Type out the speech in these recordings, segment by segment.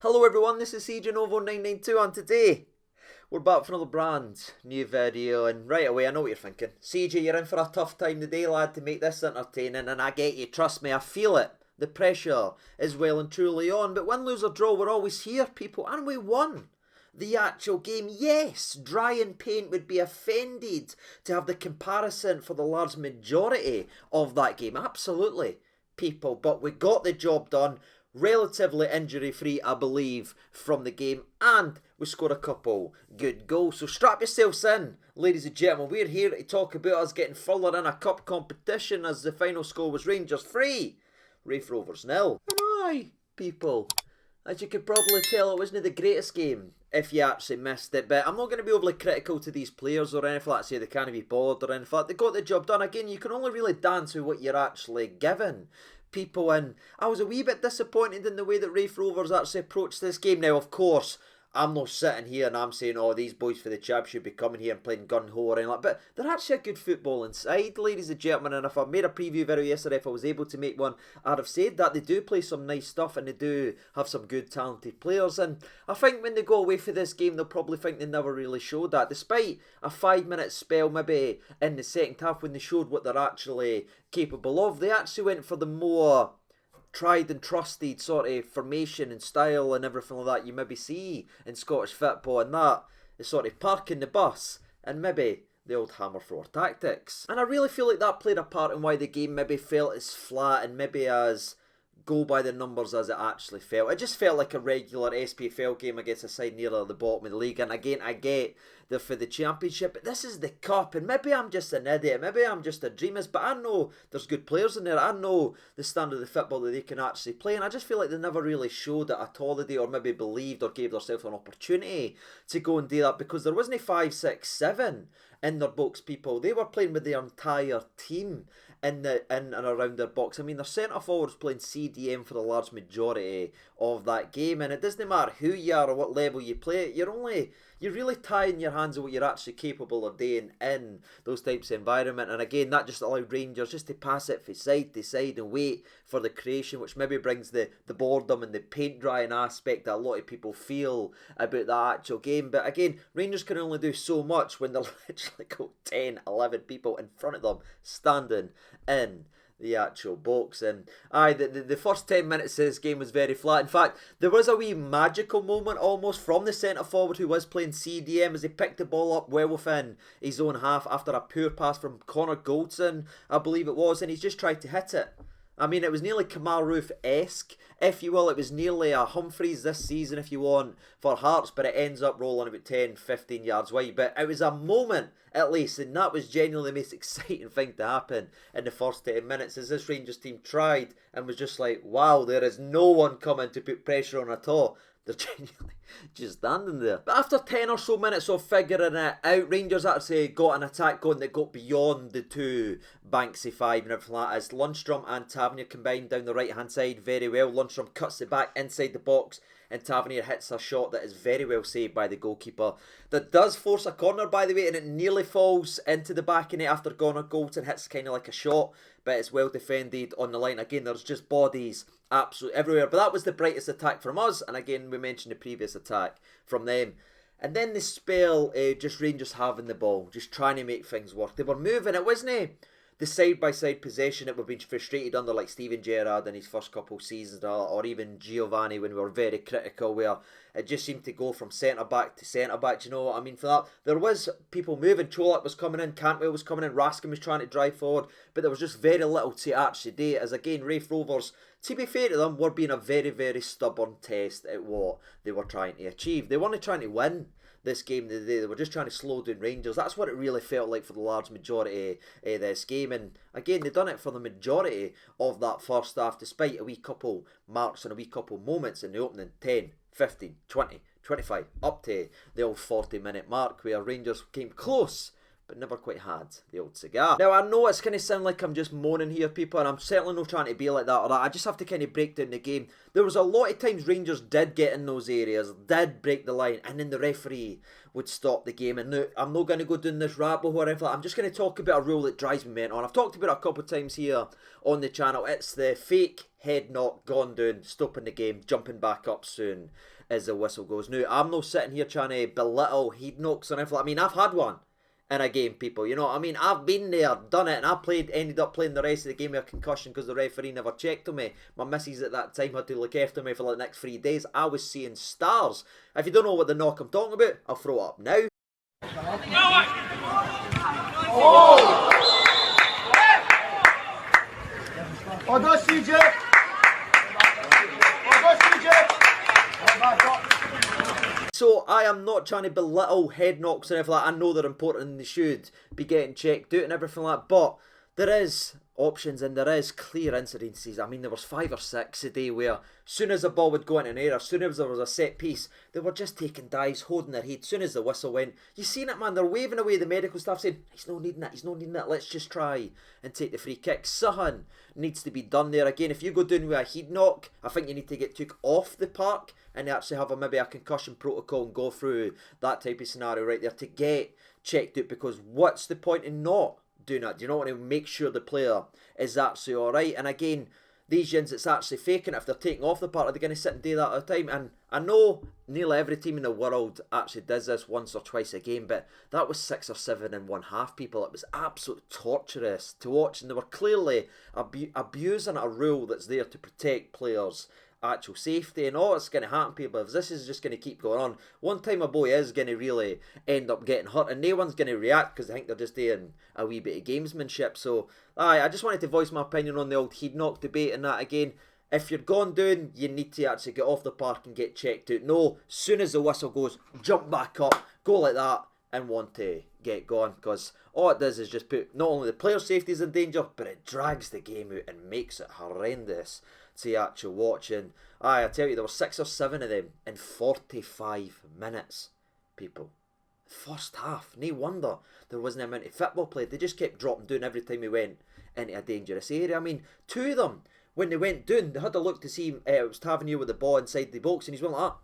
Hello everyone, this is CJNovo992 and today we're back for another brand new video, and right away I know what you're thinking. CJ, you're in for a tough time today, lad, to make this entertaining, and I get you, trust me, I feel it. The pressure is well and truly on, but win, lose or draw, we're always here, people, and we won the actual game. Yes, Dry and Paint would be offended to have the comparison for the large majority of that game, absolutely, people, but we got the job done. Relatively injury free, I believe, from the game, and we scored a couple good goals. So strap yourselves in, ladies and gentlemen. We're here to talk about us getting further in a cup competition, as the final score was Rangers 3, Raith Rovers 0. And aye, people, as you could probably tell, it wasn't the greatest game if you actually missed it, but I'm not going to be overly critical to these players or anything like that, say they can't be bothered or anything like that. They got the job done. Again, you can only really dance with what you're actually given, people, and I was a wee bit disappointed in the way that Raith Rovers actually approached this game. Now, of course, I'm not sitting here and I'm saying, oh, these boys for the chap should be coming here and playing gun-ho or anything like that, but they're actually a good footballing side, ladies and gentlemen, and if I made a preview video yesterday, if I was able to make one, I'd have said that they do play some nice stuff and they do have some good talented players, and I think when they go away for this game, they'll probably think they never really showed that, despite a 5-minute spell maybe in the second half when they showed what they're actually capable of. They actually went for the more tried and trusted sort of formation and style and everything like that you maybe see in Scottish football, and that is sort of parking the bus and maybe the old hammer thrower tactics. And I really feel like that played a part in why the game maybe felt as flat and maybe as go by the numbers as it actually felt. It just felt like a regular SPFL game against a side nearer the bottom of the league. And again, I get they're for the championship, but this is the cup, and maybe I'm just an idiot, maybe I'm just a dreamist, but I know there's good players in there. I know the standard of football that they can actually play, and I just feel like they never really showed it at all today, or maybe believed or gave themselves an opportunity to go and do that, because there wasn't 5, 6, 7 in their box, people. They were playing with their entire team in and around their box. I mean, their centre forwards playing CDM for the large majority of that game, and it doesn't matter who you are or what level you play. You're really tying your hands on what you're actually capable of doing in those types of environment. And again, that just allowed Rangers just to pass it from side to side and wait for the creation, which maybe brings the boredom and the paint drying aspect that a lot of people feel about the actual game. But again, Rangers can only do so much when they're literally got 10, 11 people in front of them standing in the actual box. And aye, the first 10 minutes of this game was very flat. In fact, there was a wee magical moment almost from the centre forward who was playing CDM as he picked the ball up well within his own half after a poor pass from Goldson, I believe it was, and he's just tried to hit it. I mean, it was nearly Kamal Roof-esque, if you will. It was nearly a Humphreys this season, if you want, for Hearts, but it ends up rolling about 10, 15 yards wide. But it was a moment, at least, and that was genuinely the most exciting thing to happen in the first 10 minutes, as this Rangers team tried and was just like, wow, there is no one coming to put pressure on at all. They're genuinely just standing there. But after 10 or so minutes of figuring it out, Rangers actually got an attack going that got beyond the two Banksy 5 and everything like that, as Lundstrom and Tavernier combined down the right hand side very well. Lundstrom cuts it back inside the box, and Tavernier hits a shot that is very well saved by the goalkeeper. That does force a corner, by the way, and it nearly falls into the back of it after Connor Goldson hits kind of like a shot, but it's well defended on the line. Again, there's just bodies absolutely everywhere, but that was the brightest attack from us, and again, we mentioned the previous attack from them. And then the spell, just Rangers having the ball, just trying to make things work. They were moving, it wasn't the side-by-side possession that we've been frustrated under, like Steven Gerrard in his first couple of seasons, or even Giovanni when we were very critical, where it just seemed to go from centre-back to centre-back. Do you know what I mean? For that, there was people moving. Cholak was coming in, Cantwell was coming in, Raskin was trying to drive forward, but there was just very little to actually do, as again, Raith Rovers, to be fair to them, were being a very, very stubborn test at what they were trying to achieve. They weren't trying to win this game today. They were just trying to slow down Rangers. That's what it really felt like for the large majority of this game. And again, they've done it for the majority of that first half, despite a wee couple marks and a wee couple moments in the opening 10, 15, 20, 25, up to the old 40-minute mark, where Rangers came close but never quite had the old cigar. Now, I know it's going to sound like I'm just moaning here, people, and I'm certainly not trying to be like that or that. I just have to kind of break down the game. There was a lot of times Rangers did get in those areas, did break the line, and then the referee would stop the game. And now, I'm not going to go down this rabbit hole or anything. I'm just going to talk about a rule that drives me mental. I've talked about it a couple of times here on the channel. It's the fake head knock, gone down, stopping the game, jumping back up soon as the whistle goes. Now, I'm not sitting here trying to belittle head knocks or anything. I mean, I've had one in a game, people, you know what I mean? I've been there, done it, and I ended up playing the rest of the game with a concussion because the referee never checked on me. My missus at that time had to look after me for like the next 3 days. I was seeing stars. If you don't know what the knock I'm talking about, I'll throw it up now. Oh! Oh, go CJ! Oh, go CJ! So I am not trying to belittle head knocks and everything like that. I know they're important and they should be getting checked out and everything like that, but there is options and there is clear incidences. I mean, there was 5 or 6 a day where as soon as the ball would go into an error, as soon as there was a set piece, they were just taking dives, holding their head. As soon as the whistle went, you seen it, man, they're waving away the medical staff saying, he's not needing it, he's not needing it, let's just try and take the free kick. Something needs to be done there. Again, if you go down with a head knock, I think you need to get took off the park and actually have maybe a concussion protocol and go through that type of scenario right there to get checked out, because what's the point in not doing that? Do you not want to make sure the player is actually alright? And again, these yins that's actually faking it, if they're taking off the part, are they going to sit and do that at a time? And I know nearly every team in the world actually does this once or twice a game, but that was 6 or 7 in one half, people. It was absolutely torturous to watch, and they were clearly abusing a rule that's there to protect players' actual safety. And all that's going to happen, people, if this is just going to keep going on, one time a boy is going to really end up getting hurt and no one's going to react because they think they're just doing a wee bit of gamesmanship. So I just wanted to voice my opinion on the old head knock debate and that. Again, if you're gone down, you need to actually get off the park and get checked out. No, as soon as the whistle goes, jump back up, go like that and want to get gone, because all it does is just put not only the player's safety in danger, but it drags the game out and makes it horrendous to actually watch. And I tell you, there were 6 or 7 of them in 45 minutes, people. First half, no wonder there wasn't a amount of football played. They just kept dropping down every time we went into a dangerous area. I mean, 2 of them, when they went down, they had a look to see it was Tavernier with the ball inside the box, and he's went like that.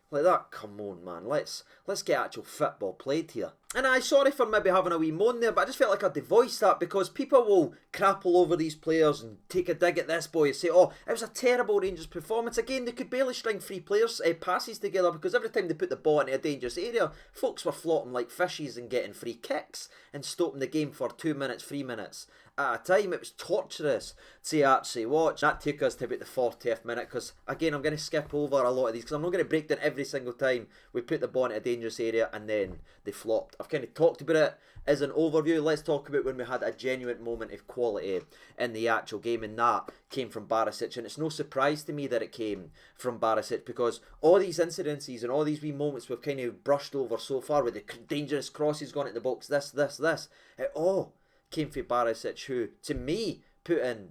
Like that, come on, man. Let's get actual football played here. And I'm sorry for maybe having a wee moan there, but I just felt like I had to voice that, because people will crap all over these players and take a dig at this boy and say, oh, it was a terrible Rangers performance. Again, they could barely string 3 players passes together, because every time they put the ball into a dangerous area, folks were floating like fishes and getting free kicks and stopping the game for 2 minutes, 3 minutes at a time. It was torturous to actually watch. That took us to about the 40th minute, because again, I'm going to skip over a lot of these because I'm not going to break down every single time we put the ball into a dangerous area and then they flopped. I've kind of talked about it as an overview. Let's talk about when we had a genuine moment of quality in the actual game, and that came from Barisic. And it's no surprise to me that it came from Barisic, because all these incidences and all these wee moments we've kind of brushed over so far with the dangerous crosses going at the box, this, it all came from Barisic, who, to me, put in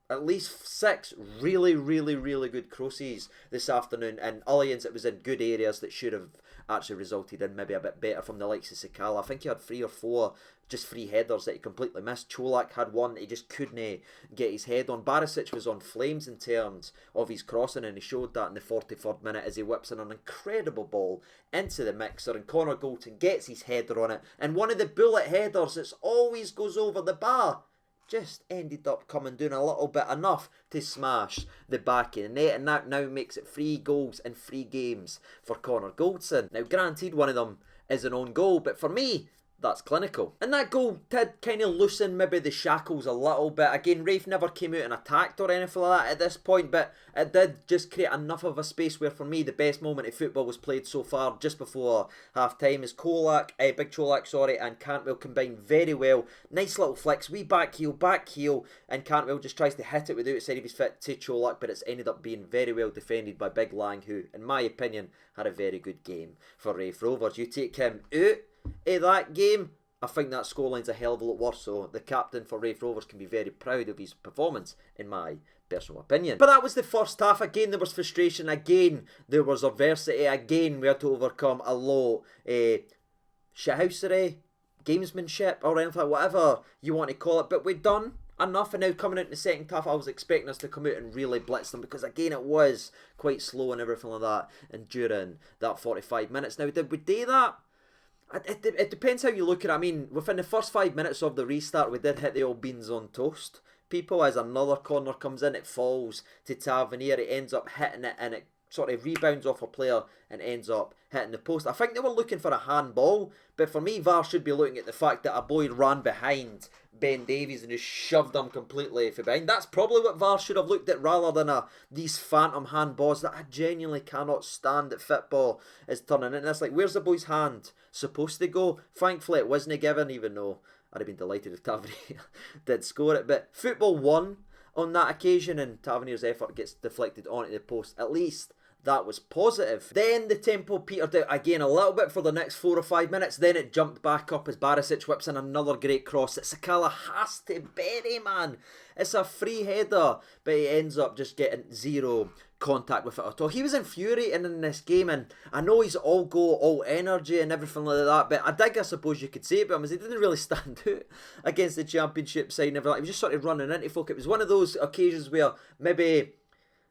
at least 6 really good crosses this afternoon, and Allianz, it was in good areas that should have actually resulted in maybe a bit better from the likes of Sakala. I think he had 3 or 4 just free headers that he completely missed. Cholak had one that he just couldn't get his head on. Barisic was on flames in terms of his crossing, and he showed that in the 43rd minute as he whips in an incredible ball into the mixer, and Connor Goldson gets his header on it, and one of the bullet headers that always goes over the bar just ended up coming down a little bit enough to smash the back of the net, and that now makes it 3 goals in 3 games for Connor Goldson. Now granted, one of them is an own goal, but for me, that's clinical. And that goal did kind of loosen maybe the shackles a little bit. Again, Raith never came out and attacked or anything like that at this point, but it did just create enough of a space where, for me, the best moment of football was played so far just before half-time, as Big Cholak, and Cantwell combined very well. Nice little flicks, wee back heel, and Cantwell just tries to hit it with the outside of his foot to Cholak, but it's ended up being very well defended by Big Lang, who, in my opinion, had a very good game for Raith Rovers. You take him out of that game, I think that scoreline's a hell of a lot worse, so the captain for Raith Rovers can be very proud of his performance, in my personal opinion. But that was the first half. Again, there was frustration. Again, there was adversity. Again, we had to overcome a lot. Shithousery, gamesmanship or anything, whatever you want to call it, but we've done enough. And now coming out in the second half, I was expecting us to come out and really blitz them, because again it was quite slow and everything like that, and during that 45 minutes. Now, did we do that? It depends how you look at it. I mean, within the first 5 minutes of the restart, we did hit the old beans on toast people, as another corner comes in, it falls to Tavernier, it ends up hitting it, and it sort of rebounds off a player and ends up hitting the post. I think they were looking for a handball, but for me, VAR should be looking at the fact that a boy ran behind Ben Davies and just shoved him completely from behind. That's probably what VAR should have looked at, rather than these phantom handballs that I genuinely cannot stand that football is turning in. And it's like, where's the boy's hand supposed to go? Thankfully it wasn't given, even though I'd have been delighted if Tavernier did score it. But football won on that occasion, and Tavernier's effort gets deflected onto the post. At least that was positive. Then the tempo petered out again a little bit for the next 4 or 5 minutes. Then it jumped back up as Barisic whips in another great cross that Sakala has to bury, man. It's a free header, but he ends up just getting zero contact with it at all. He was infuriating in this game, and I know he's all go, all energy and everything like that, but I suppose you could say about him is he didn't really stand out against the Championship side and everything. He was just sort of running into folk. It was one of those occasions where maybe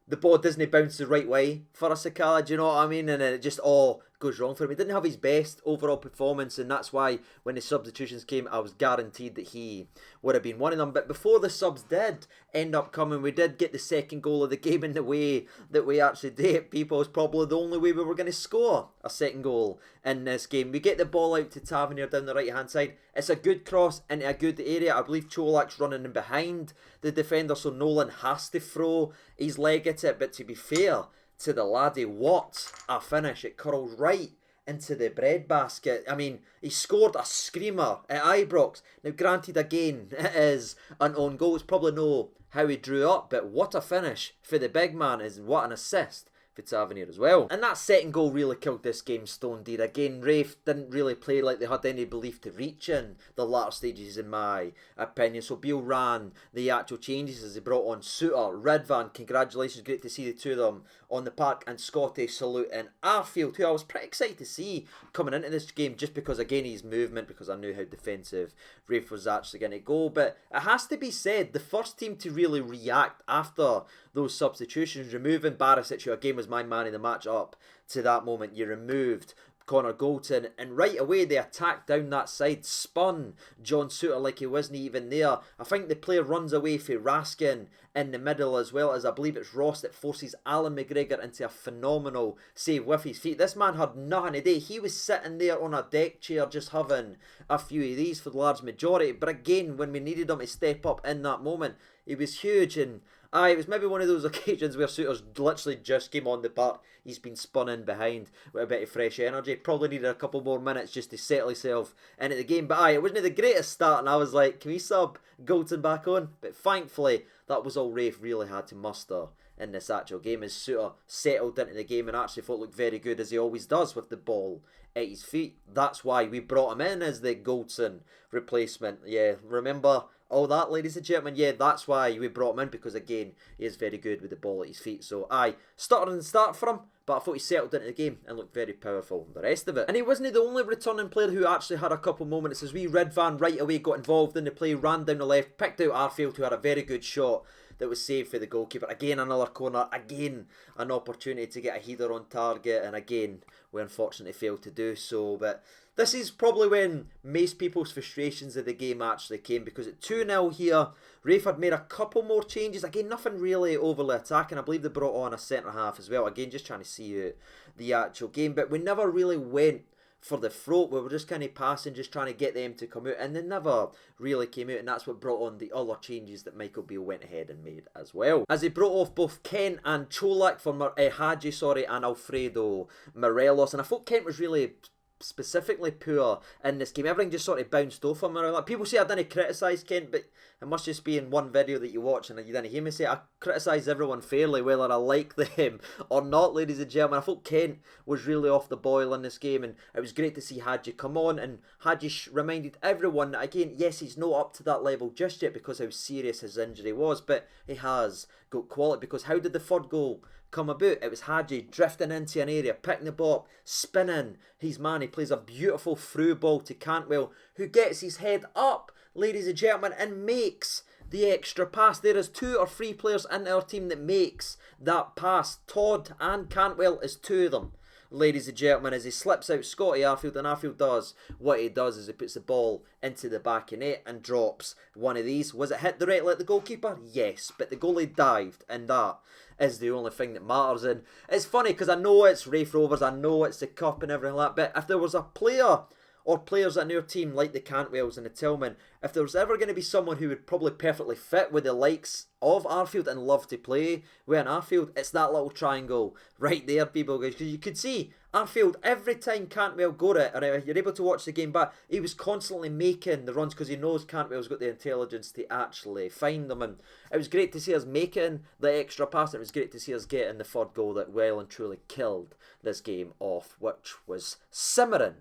the ball doesn't bounce the right way for a Sakala, do you know what I mean? And it just all goes wrong for him. He didn't have his best overall performance, and that's why when the substitutions came, I was guaranteed that he would have been one of them. But before the subs did end up coming, we did get the second goal of the game in the way that we actually did. People, was probably the only way we were going to score a second goal in this game. We get the ball out to Tavernier down the right hand side. It's a good cross into a good area. I believe Cholak's running in behind the defender, so Nolan has to throw his leg at it. But to be fair to the laddie, what a finish. It curls right into the breadbasket. I mean, he scored a screamer at Ibrox. Now, granted, again, it is an own goal. It's probably no how he drew up, but what a finish for the big man, is what an assist for Tavernier as well. And that second goal really killed this game stone dead. Again, Raith didn't really play like they had any belief to reach in the latter stages, in my opinion. So Beale ran the actual changes as he brought on Suter, Ridvan. Congratulations, great to see the two of them on the park, and Scotty salute and Arfield, who I was pretty excited to see coming into this game, just because again his movement, because I knew how defensive Raith was actually going to go. But it has to be said, the first team to really react after those substitutions, removing Barisic, who again was my man in the match up to that moment. You removed Connor Goldson, and right away they attacked down that side, spun John Suter like he wasn't even there. I think the player runs away for Raskin in the middle, as well as I believe it's Ross that forces Alan McGregor into a phenomenal save with his feet. This man had nothing to do. He was sitting there on a deck chair just having a few of these for the large majority. But again, when we needed him to step up in that moment, he was huge. And it was maybe one of those occasions where Suter's literally just came on the park. He's been spun in behind with a bit of fresh energy. Probably needed a couple more minutes just to settle himself into the game. But it wasn't the greatest start, and I was like, can we sub Goldson back on? But thankfully, that was all Raith really had to muster in this actual game, as Suter settled into the game and actually thought looked very good, as he always does with the ball at his feet. That's why we brought him in as the Goldson replacement. Yeah, remember all that, ladies and gentlemen? Yeah, that's why we brought him in, because again, he is very good with the ball at his feet. So started in the start for him, but I thought he settled into the game and looked very powerful the rest of it. And he wasn't the only returning player who actually had a couple moments, as Ridvan right away got involved in the play, ran down the left, picked out Arfield, who had a very good shot that was saved for the goalkeeper. Again, another corner, again an opportunity to get a header on target, and again we unfortunately failed to do so. But this is probably when most people's frustrations of the game actually came, because at 2-0 here, Raith had made a couple more changes. Again, nothing really overly attacking. I believe they brought on a centre half as well. Again, just trying to see out the actual game. But we never really went for the throat. We were just kind of passing, just trying to get them to come out, and they never really came out, and that's what brought on the other changes that Michael Beale went ahead and made as well. As he brought off both Kent and Cholak for Hadji, and Alfredo Morelos, and I thought Kent was really specifically poor in this game. Everything just sort of bounced off him. Like, people say I didn't criticise Kent, but it must just be in one video that you watch and you didn't hear me say I criticise everyone fairly, whether I like them or not, ladies and gentlemen. I thought Kent was really off the boil in this game, and it was great to see Hadji come on, and Hadji reminded everyone that, again, yes, he's not up to that level just yet because how serious his injury was, but he has got quality, because how did the third goal come about? It was Hadji drifting into an area, picking the ball up, spinning his man. He plays a beautiful through ball to Cantwell, who gets his head up, ladies and gentlemen, and makes the extra pass. There is 2 or 3 players in our team that makes that pass. Todd and Cantwell is 2 of them, ladies and gentlemen, as he slips out Scotty Arfield, and Arfield does what he does is he puts the ball into the back of net and drops one of these. Was it hit directly at the goalkeeper? Yes, but the goalie dived, and that is the only thing that matters. And it's funny because I know it's Raith Rovers, I know it's the cup and everything like that, but if there was a player or players in our team like the Cantwells and the Tillman, if there was ever going to be someone who would probably perfectly fit with the likes of Arfield and love to play with an Arfield, it's that little triangle right there, people, because you could see Arfield, every time Cantwell got it, and you're able to watch the game back, he was constantly making the runs because he knows Cantwell's got the intelligence to actually find them. And it was great to see us making the extra pass, and it was great to see us getting the third goal that well and truly killed this game off, which was simmering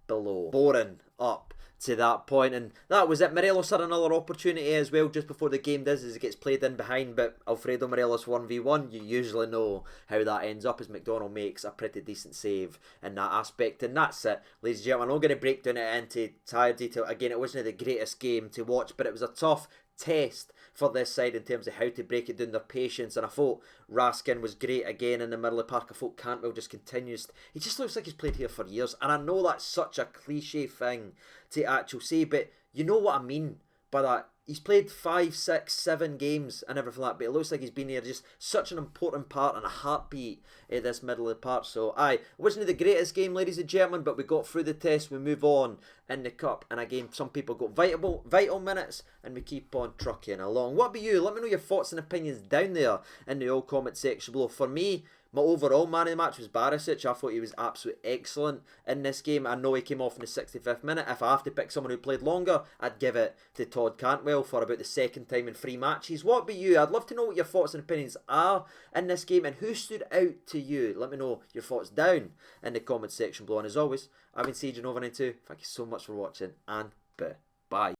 below, boring up to that point. And that was it. Morelos had another opportunity as well just before the game does, as it gets played in behind, but Alfredo Morelos 1v1, you usually know how that ends up, as McDonald makes a pretty decent save in that aspect. And that's it, ladies and gentlemen. I'm not going to break down it into entire detail. Again, it wasn't the greatest game to watch, but it was a tough test for this side in terms of how to break it down, their patience. And I thought Raskin was great again in the middle of the park. I thought Cantwell just continues, he just looks like he's played here for years, and I know that's such a cliche thing to actually say, but you know what I mean by that. He's played 5, 6, 7 games and everything like that, but it looks like he's been here, just such an important part and a heartbeat in this middle of the park. So it wasn't the greatest game, ladies and gentlemen, but we got through the test, we move on in the cup, and again, some people got vital minutes, and we keep on trucking along. What about you? Let me know your thoughts and opinions down there in the old comment section below. For me, my overall man of the match was Barisic. I thought he was absolutely excellent in this game. I know he came off in the 65th minute. If I have to pick someone who played longer, I'd give it to Todd Cantwell for about the second time in 3 matches. What about you? I'd love to know what your thoughts and opinions are in this game, and who stood out to you. Let me know your thoughts down in the comment section below. And as always, I've been CJ Nova92. Thank you so much for watching, and bye.